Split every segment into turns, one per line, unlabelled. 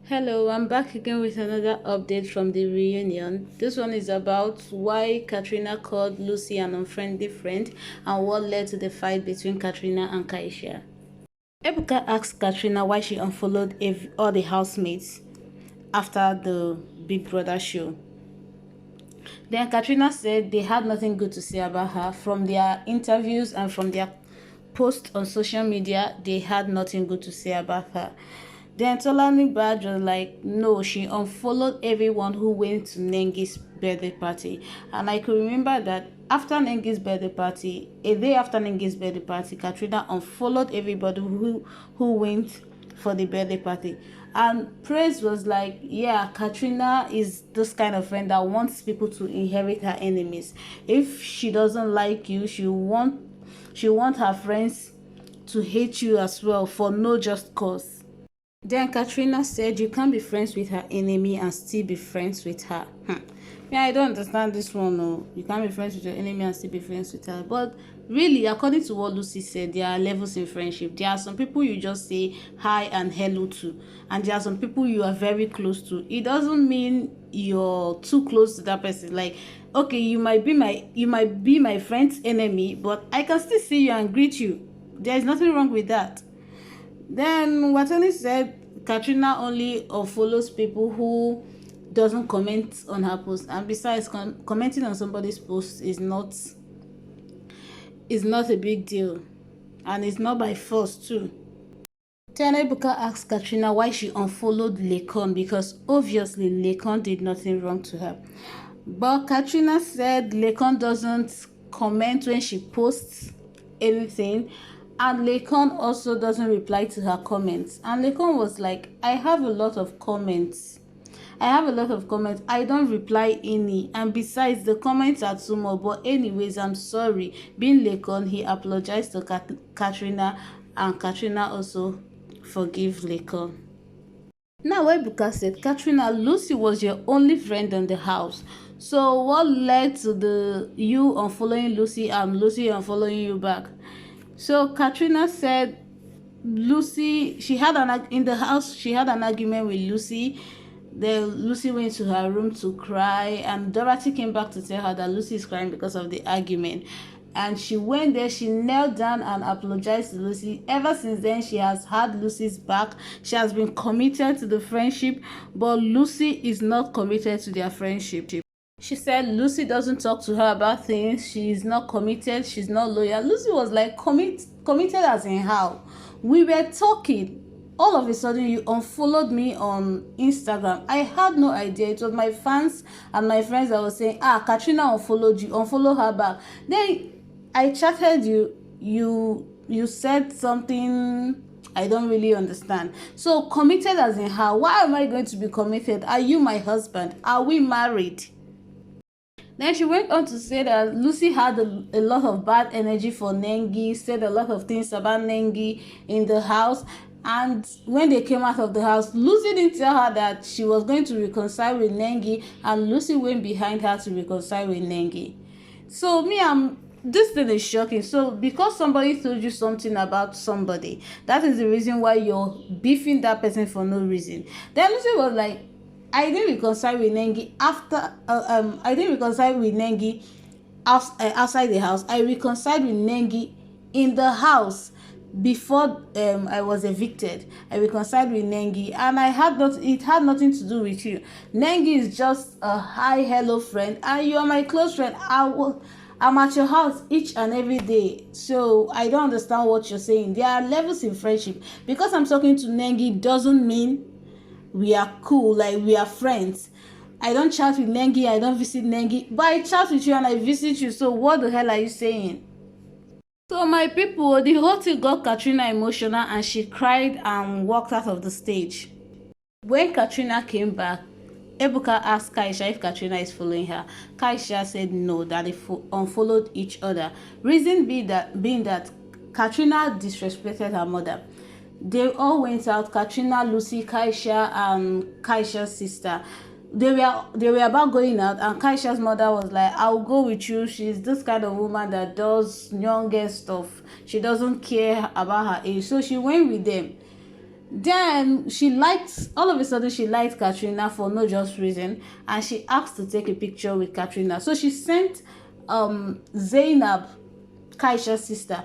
Hello, I'm back again with another update from the reunion. This one is about why Ka3na called Lucy an unfriendly friend and what led to the fight between Ka3na and Kaisha. Ebuka asked Ka3na why she unfollowed all the housemates after the Big Brother show. Then Ka3na said they had nothing good to say about her. From their interviews and from their posts on social media, they had nothing good to say about her. Then Tolanibaj was like, no, she unfollowed everyone who went to Nengi's birthday party. And I could remember that after Nengi's birthday party, a day after Nengi's birthday party, Ka3na unfollowed everybody who went for the birthday party. And Praise was like, yeah, Ka3na is this kind of friend that wants people to inherit her enemies. If she doesn't like you, she want her friends to hate you as well for no just cause. Then Ka3na said you can't be friends with her enemy and still be friends with her. Yeah, I don't understand this one. No, you can't be friends with your enemy and still be friends with her. But really, according to what Lucy said, there are levels in friendship. There are some people you just say hi and hello to, and there are some people you are very close to. It doesn't mean you're too close to that person. Like, okay, you might be my friend's enemy, but I can still see you and greet you. There is nothing wrong with that. Then Wathoni said Ka3na only follows people who doesn't comment on her post, and besides, commenting on somebody's post is not a big deal, and it's not by force too. Then Ebuka asked Ka3na why she unfollowed Laycon, because obviously Laycon did nothing wrong to her. But Ka3na said Laycon doesn't comment when she posts anything, and Laycon also doesn't reply to her comments. And Laycon was like, I have a lot of comments. I don't reply any. And besides, the comments are too much. But anyways, I'm sorry. Being Laycon, he apologized to Ka3na, and Ka3na also forgive Laycon. Now, Ebuka said, Ka3na, Lucy was your only friend in the house. So what led to you unfollowing Lucy and Lucy unfollowing you back? So Ka3na said Lucy, in the house, she had an argument with Lucy. Then Lucy went to her room to cry, and Dorathy came back to tell her that Lucy is crying because of the argument. And she went there, she knelt down and apologized to Lucy. Ever since then, she has had Lucy's back. She has been committed to the friendship, but Lucy is not committed to their friendship. She said Lucy doesn't talk to her about things. She's not committed. She's not loyal. Lucy was like, committed as in how? We were talking. All of a sudden, you unfollowed me on Instagram. I had no idea. It was my fans and my friends that were saying, Ka3na unfollowed you. Unfollow her back. Then I chatted you. You said something I don't really understand. So committed as in how? Why am I going to be committed? Are you my husband? Are we married? Then she went on to say that Lucy had a lot of bad energy for Nengi, said a lot of things about Nengi in the house. And when they came out of the house, Lucy didn't tell her that she was going to reconcile with Nengi, and Lucy went behind her to reconcile with Nengi. So this thing is shocking. So because somebody told you something about somebody, that is the reason why you're beefing that person for no reason. Then Lucy was like, I didn't reconcile with Nengi I didn't reconcile with Nengi outside the house. I reconciled with Nengi in the house before I was evicted. I reconciled with Nengi, and it had nothing to do with you. Nengi is just a hi hello friend, and you are my close friend. I'm at your house each and every day, so I don't understand what you're saying. There are levels in friendship. Because I'm talking to Nengi doesn't mean we are cool, like we are friends. I don't chat with Nengi, I don't visit Nengi, but I chat with you and I visit you. So what the hell are you saying? So my people, the whole thing got Ka3na emotional, and she cried and walked out of the stage. When Ka3na came back, Ebuka asked Kaisha if Ka3na is following her. Kaisha said no, that they unfollowed each other. Reason being that Ka3na disrespected her mother. They all went out, Ka3na, Lucy, Kaisha, and Kaisha's sister. They were about going out, and Kaisha's mother was like, I'll go with you. She's this kind of woman that does younger stuff. She doesn't care about her age. So she went with them. Then she liked, all of a sudden she liked Ka3na for no just reason, and she asked to take a picture with Ka3na. So she sent Zainab, Kaisha's sister,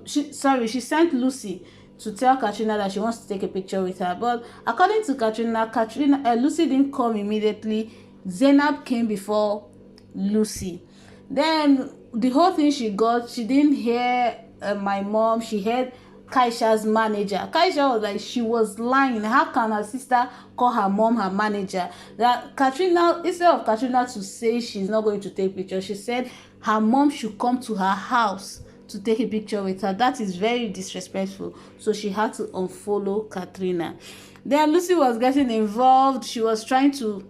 she sent Lucy to tell Ka3na that she wants to take a picture with her. But according to Ka3na, Lucy didn't come immediately. Zainab came before Lucy. Then the whole thing she didn't hear my mom, she heard Kaisha's manager. Kaisha was like, she was lying. How can her sister call her mom her manager? That Ka3na, instead of Ka3na to say she's not going to take pictures, she said her mom should come to her house to take a picture with her. That is very disrespectful. So she had to unfollow Ka3na. Then Lucy was getting involved. She was trying to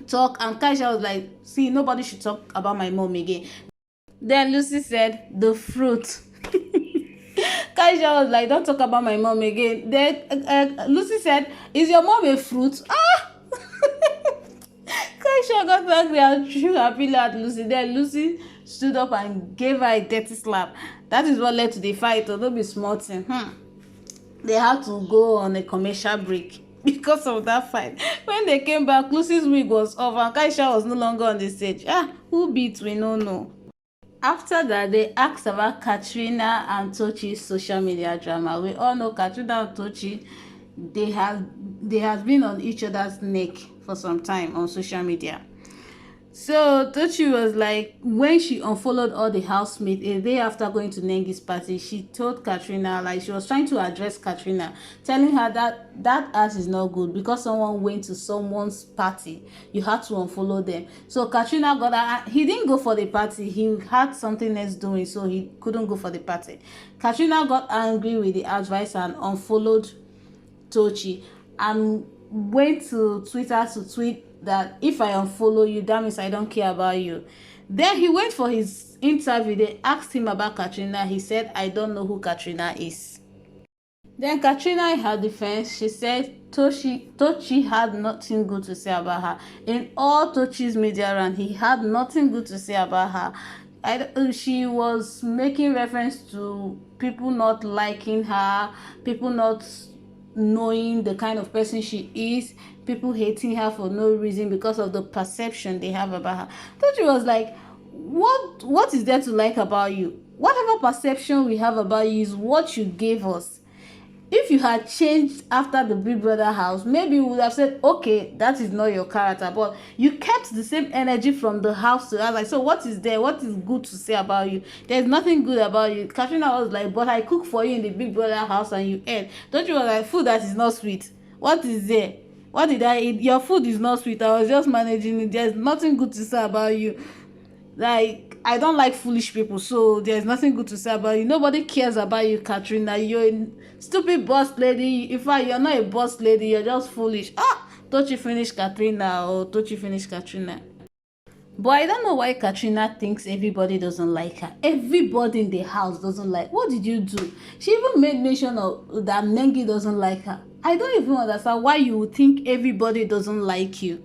talk, and Kaisha was like, see, nobody should talk about my mom again. Then Lucy said, the fruit. Kaisha was like, don't talk about my mom again. Then Lucy said, is your mom a fruit? Ah! Kaisha got angry and threw her pillow at Lucy. Then Lucy stood up and gave her a dirty slap. That is what led to the fight. Don't be smarting. They had to go on a commercial break because of that fight. When they came back, Lucy's wig was off and Kaisha was no longer on the stage. Who beat? We don't know. After that, they asked about Ka3na and Tochi's social media drama. We all know Ka3na and Tochi, they have been on each other's neck for some time on social media. So Tochi was like, when she unfollowed all the housemates a day after going to Nengi's party, she told Ka3na, like, she was trying to address Ka3na, telling her that ass is not good because someone went to someone's party. You had to unfollow them. So Ka3na got her. He didn't go for the party. He had something else doing, so he couldn't go for the party. Ka3na got angry with the advice and unfollowed Tochi and went to Twitter to tweet that if I unfollow you, that means I don't care about you. Then he went for his interview. They asked him about Ka3na. He said, I don't know who Ka3na is. Then Ka3na, in her defense, she said Tochi had nothing good to say about her. In all Tochi's media run, he had nothing good to say about her. She was making reference to people not liking her, people not knowing the kind of person she is, people hating her for no reason because of the perception they have about her. Tochi was like, what is there to like about you? Whatever perception we have about you is what you gave us. If you had changed after the Big Brother house, maybe we would have said, okay, that is not your character. But you kept the same energy from the house to us. Like, so what is there? What is good to say about you? There's nothing good about you. Ka3na was like, but I cook for you in the Big Brother house and you ate. Don't you was like, food that is not sweet? What is there? What did I eat? Your food is not sweet. I was just managing it. There's nothing good to say about you. Like, I don't like foolish people, so there's nothing good to say about you. Nobody cares about you, Ka3na. You're a stupid boss lady. In fact, you're not a boss lady. You're just foolish. Tochi finish Ka3na or Tochi finish Ka3na. But I don't know why Ka3na thinks everybody doesn't like her. Everybody in the house doesn't like. What did you do? She even made mention of that Nengi doesn't like her. I don't even understand why you would think everybody doesn't like you.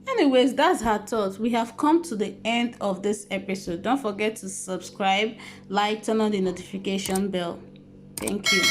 Anyways, that's her thoughts. We have come to the end of this episode. Don't forget to subscribe, like, turn on the notification bell. Thank you.